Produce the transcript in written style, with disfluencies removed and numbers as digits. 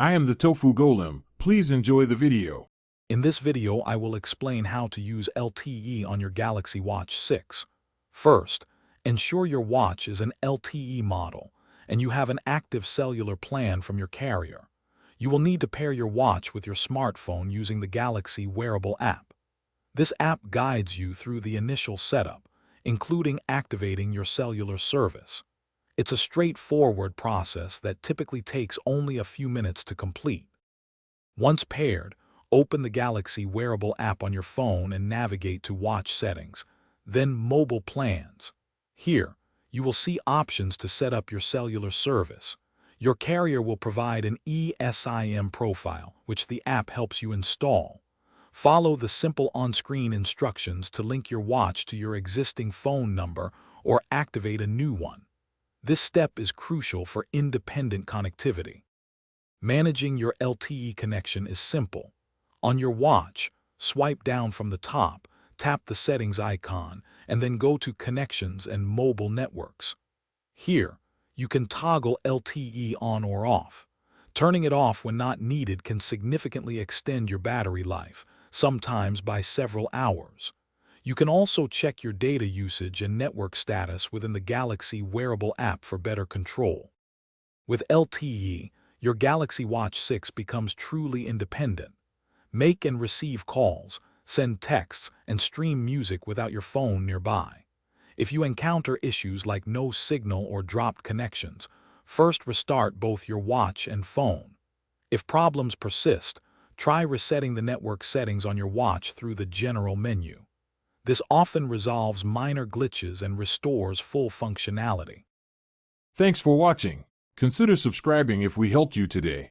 I am the Tofu Golem. Please enjoy the video. In this video, I will explain how to use LTE on your Galaxy Watch 6. First, ensure your watch is an LTE model and you have an active cellular plan from your carrier. You will need to pair your watch with your smartphone using the Galaxy Wearable app. This app guides you through the initial setup, including activating your cellular service. It's a straightforward process that typically takes only a few minutes to complete. Once paired, open the Galaxy Wearable app on your phone and navigate to Watch Settings, then Mobile Plans. Here, you will see options to set up your cellular service. Your carrier will provide an eSIM profile, which the app helps you install. Follow the simple on-screen instructions to link your watch to your existing phone number or activate a new one. This step is crucial for independent connectivity. Managing your LTE connection is simple. On your watch, swipe down from the top, tap the settings icon, and then go to Connections and Mobile Networks. Here, you can toggle LTE on or off. Turning it off when not needed can significantly extend your battery life, sometimes by several hours. You can also check your data usage and network status within the Galaxy Wearable app for better control. With LTE, your Galaxy Watch 6 becomes truly independent. Make and receive calls, send texts, and stream music without your phone nearby. If you encounter issues like no signal or dropped connections, first restart both your watch and phone. If problems persist, try resetting the network settings on your watch through the General menu. This often resolves minor glitches and restores full functionality. Thanks for watching. Consider subscribing if we helped you today.